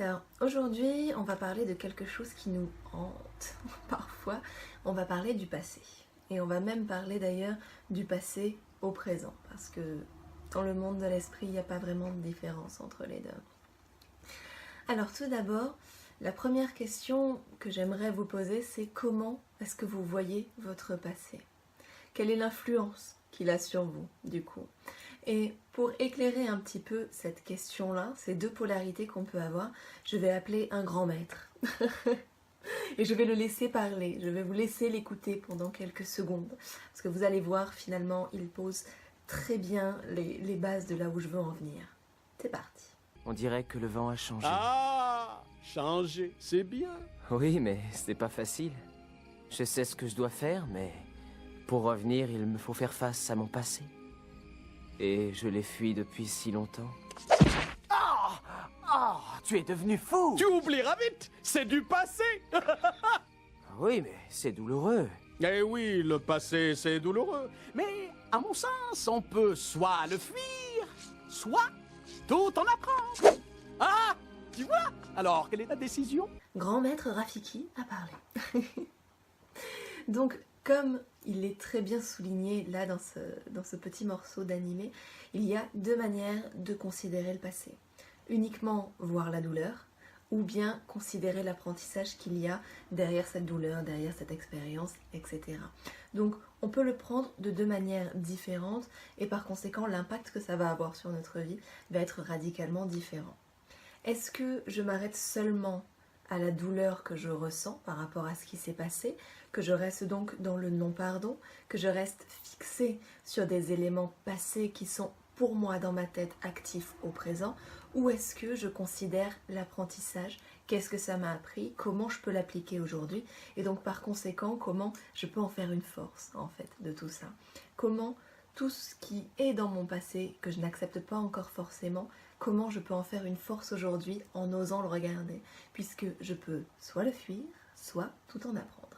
Alors, aujourd'hui, on va parler de quelque chose qui nous hante parfois. On va parler du passé. Et on va même parler d'ailleurs du passé au présent. Parce que dans le monde de l'esprit, il n'y a pas vraiment de différence entre les deux. Alors tout d'abord, la première question que j'aimerais vous poser, c'est comment est-ce que vous voyez votre passé? Quelle est l'influence qu'il a sur vous, du coup? Et pour éclairer un petit peu cette question-là, ces deux polarités qu'on peut avoir, je vais appeler un grand maître. Et je vais le laisser parler, je vais vous laisser l'écouter pendant quelques secondes. Parce que vous allez voir, finalement, il pose très bien les bases de là où je veux en venir. C'est parti. On dirait que le vent a changé. Ah, changer, c'est bien. Oui, mais c'est pas facile. Je sais ce que je dois faire, mais pour revenir, il me faut faire face à mon passé. Et je l'ai fui depuis si longtemps. Tu es devenu fou! Tu oublieras vite, c'est du passé. Oui, mais c'est douloureux. Eh oui, le passé, c'est douloureux. Mais à mon sens, on peut soit le fuir, soit tout en apprendre. Ah, tu vois? Alors, quelle est ta décision? Grand maître Rafiki a parlé. Donc, comme il est très bien souligné là dans ce petit morceau d'animé, il y a deux manières de considérer le passé. Uniquement voir la douleur, ou bien considérer l'apprentissage qu'il y a derrière cette douleur, derrière cette expérience, etc. Donc on peut le prendre de deux manières différentes et par conséquent l'impact que ça va avoir sur notre vie va être radicalement différent. Est-ce que je m'arrête seulement à la douleur que je ressens par rapport à ce qui s'est passé, que je reste donc dans le non-pardon, que je reste fixée sur des éléments passés qui sont pour moi dans ma tête actifs au présent, ou est-ce que je considère l'apprentissage, qu'est-ce que ça m'a appris, comment je peux l'appliquer aujourd'hui, et donc par conséquent comment je peux en faire une force en fait de tout ça. Comment tout ce qui est dans mon passé, que je n'accepte pas encore forcément, comment je peux en faire une force aujourd'hui en osant le regarder, puisque je peux soit le fuir, soit tout en apprendre.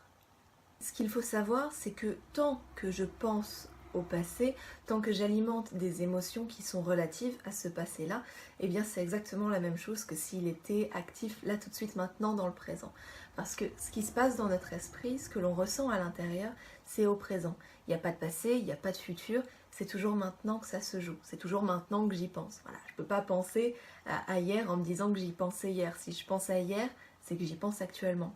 Ce qu'il faut savoir, c'est que tant que je pense au passé, tant que j'alimente des émotions qui sont relatives à ce passé-là, eh bien c'est exactement la même chose que s'il était actif là tout de suite maintenant dans le présent. Parce que ce qui se passe dans notre esprit, ce que l'on ressent à l'intérieur, c'est au présent. Il n'y a pas de passé, il n'y a pas de futur, c'est toujours maintenant que ça se joue, c'est toujours maintenant que j'y pense. Voilà, je ne peux pas penser à hier en me disant que j'y pensais hier. Si je pense à hier, c'est que j'y pense actuellement.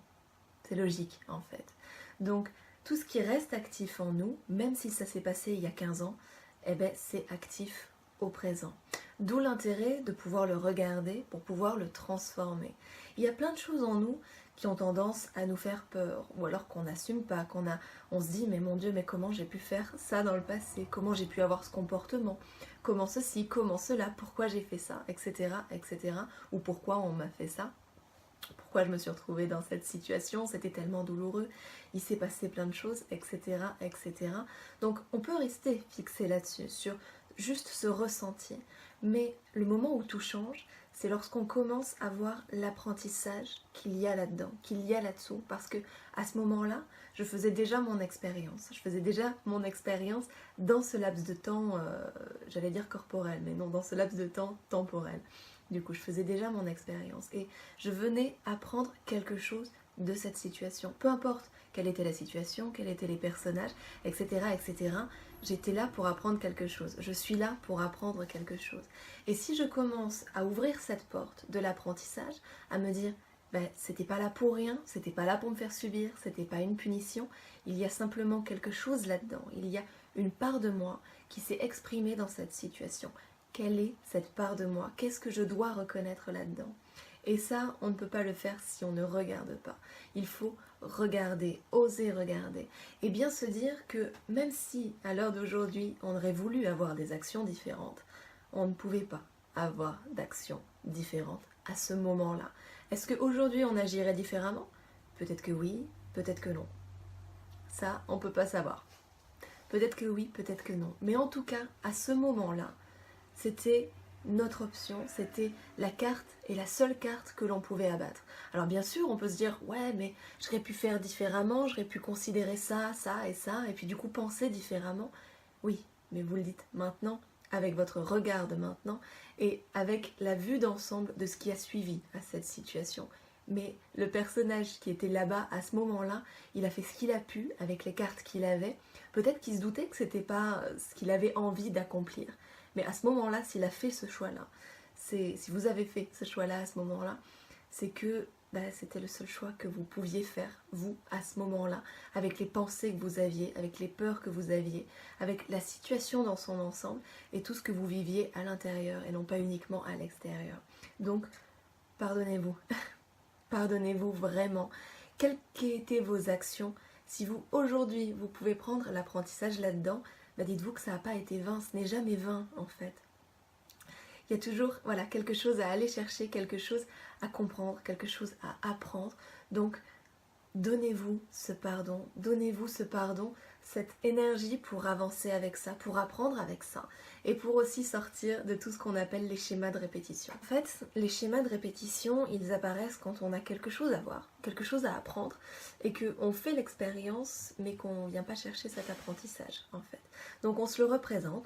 C'est logique en fait. Donc, tout ce qui reste actif en nous, même si ça s'est passé il y a 15 ans, eh ben, c'est actif au présent. D'où l'intérêt de pouvoir le regarder pour pouvoir le transformer. Il y a plein de choses en nous qui ont tendance à nous faire peur, ou alors qu'on n'assume pas, on se dit mais mon Dieu, mais comment j'ai pu faire ça dans le passé, comment j'ai pu avoir ce comportement, comment ceci, comment cela, pourquoi j'ai fait ça, etc., etc., ou pourquoi on m'a fait ça. Pourquoi je me suis retrouvée dans cette situation, c'était tellement douloureux, il s'est passé plein de choses, etc., etc. Donc on peut rester fixé là-dessus, sur juste ce ressenti. Mais le moment où tout change, c'est lorsqu'on commence à voir l'apprentissage qu'il y a là-dedans, qu'il y a là-dessous. Parce que à ce moment-là, je faisais déjà mon expérience. Je faisais déjà mon expérience dans ce laps de temps, j'allais dire corporel, mais non, dans ce laps de temps temporel. Du coup, je faisais déjà mon expérience et je venais apprendre quelque chose de cette situation. Peu importe quelle était la situation, quels étaient les personnages, etc., etc. J'étais là pour apprendre quelque chose. Je suis là pour apprendre quelque chose. Et si je commence à ouvrir cette porte de l'apprentissage, à me dire c'était pas là pour rien, c'était pas là pour me faire subir, c'était pas une punition, il y a simplement quelque chose là-dedans. Il y a une part de moi qui s'est exprimée dans cette situation. Quelle est cette part de moi? Qu'est-ce que je dois reconnaître là-dedans? Et ça, on ne peut pas le faire si on ne regarde pas. Il faut regarder, oser regarder. Et bien se dire que même si, à l'heure d'aujourd'hui, on aurait voulu avoir des actions différentes, on ne pouvait pas avoir d'actions différentes à ce moment-là. Est-ce qu'aujourd'hui, on agirait différemment? Peut-être que oui, peut-être que non. Ça, on ne peut pas savoir. Peut-être que oui, peut-être que non. Mais en tout cas, à ce moment-là, c'était notre option, c'était la carte et la seule carte que l'on pouvait abattre. Alors bien sûr, on peut se dire, ouais, mais j'aurais pu faire différemment, j'aurais pu considérer ça, ça et ça, et puis du coup penser différemment. Oui, mais vous le dites maintenant, avec votre regard de maintenant et avec la vue d'ensemble de ce qui a suivi à cette situation. Mais le personnage qui était là-bas à ce moment-là, il a fait ce qu'il a pu avec les cartes qu'il avait. Peut-être qu'il se doutait que c'était pas ce qu'il avait envie d'accomplir. Mais à ce moment-là, s'il a fait ce choix-là, si vous avez fait ce choix-là à ce moment-là, c'est que c'était le seul choix que vous pouviez faire, vous, à ce moment-là, avec les pensées que vous aviez, avec les peurs que vous aviez, avec la situation dans son ensemble et tout ce que vous viviez à l'intérieur et non pas uniquement à l'extérieur. Donc, pardonnez-vous. Pardonnez-vous vraiment. Quelles qu'aient été vos actions, si vous, aujourd'hui, vous pouvez prendre l'apprentissage là-dedans, dites-vous que ça n'a pas été vain, ce n'est jamais vain, en fait. Il y a toujours quelque chose à aller chercher, quelque chose à comprendre, quelque chose à apprendre. Donc, donnez-vous ce pardon, cette énergie pour avancer avec ça, pour apprendre avec ça et pour aussi sortir de tout ce qu'on appelle les schémas de répétition. En fait, les schémas de répétition, ils apparaissent quand on a quelque chose à voir, quelque chose à apprendre et qu'on fait l'expérience mais qu'on ne vient pas chercher cet apprentissage en fait. Donc on se le représente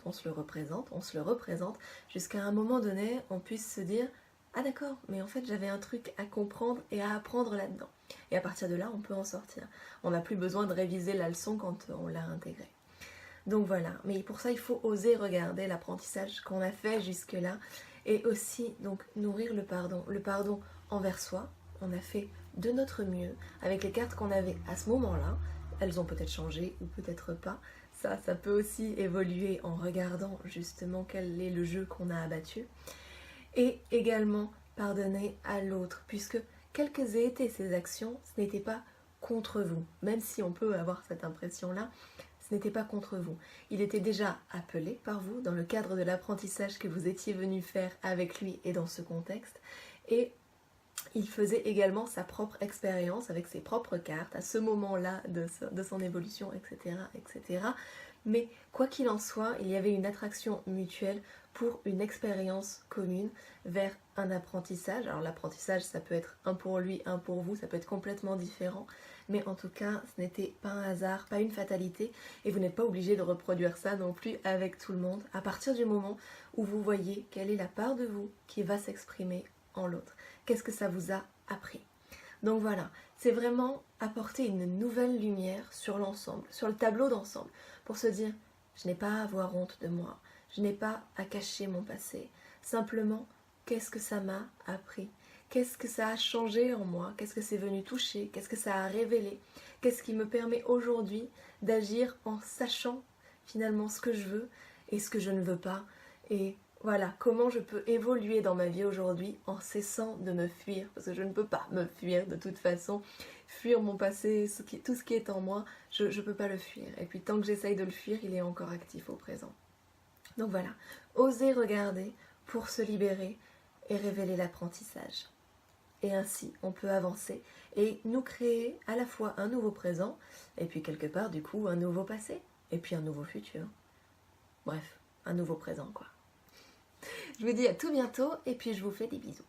jusqu'à un moment donné, on puisse se dire « Ah d'accord, mais en fait j'avais un truc à comprendre et à apprendre là-dedans ». Et à partir de là, on peut en sortir. On n'a plus besoin de réviser la leçon quand on l'a intégrée. Donc voilà, mais pour ça, il faut oser regarder l'apprentissage qu'on a fait jusque-là et aussi donc nourrir le pardon envers soi. On a fait de notre mieux avec les cartes qu'on avait à ce moment-là. Elles ont peut-être changé ou peut-être pas. Ça peut aussi évoluer en regardant justement quel est le jeu qu'on a abattu. Et également pardonner à l'autre, puisque quelles qu'aient été ces actions, ce n'était pas contre vous. Même si on peut avoir cette impression-là, ce n'était pas contre vous. Il était déjà appelé par vous dans le cadre de l'apprentissage que vous étiez venu faire avec lui et dans ce contexte. Et il faisait également sa propre expérience avec ses propres cartes à ce moment-là de son évolution, etc., etc. Mais quoi qu'il en soit, il y avait une attraction mutuelle pour une expérience commune vers un apprentissage. Alors l'apprentissage, ça peut être un pour lui, un pour vous, ça peut être complètement différent. Mais en tout cas, ce n'était pas un hasard, pas une fatalité. Et vous n'êtes pas obligé de reproduire ça non plus avec tout le monde. À partir du moment où vous voyez quelle est la part de vous qui va s'exprimer en l'autre. Qu'est-ce que ça vous a appris? Donc voilà, c'est vraiment apporter une nouvelle lumière sur l'ensemble, sur le tableau d'ensemble, pour se dire, je n'ai pas à avoir honte de moi, je n'ai pas à cacher mon passé. Simplement, qu'est-ce que ça m'a appris? Qu'est-ce que ça a changé en moi? Qu'est-ce que c'est venu toucher? Qu'est-ce que ça a révélé? Qu'est-ce qui me permet aujourd'hui d'agir en sachant finalement ce que je veux et ce que je ne veux pas? Et voilà, comment je peux évoluer dans ma vie aujourd'hui en cessant de me fuir, parce que je ne peux pas me fuir de toute façon, fuir mon passé, tout ce qui est en moi, je ne peux pas le fuir. Et puis tant que j'essaye de le fuir, il est encore actif au présent. Donc voilà, oser regarder pour se libérer et révéler l'apprentissage. Et ainsi, on peut avancer et nous créer à la fois un nouveau présent, et puis quelque part du coup un nouveau passé, et puis un nouveau futur. Bref, un nouveau présent quoi. Je vous dis à tout bientôt et puis je vous fais des bisous.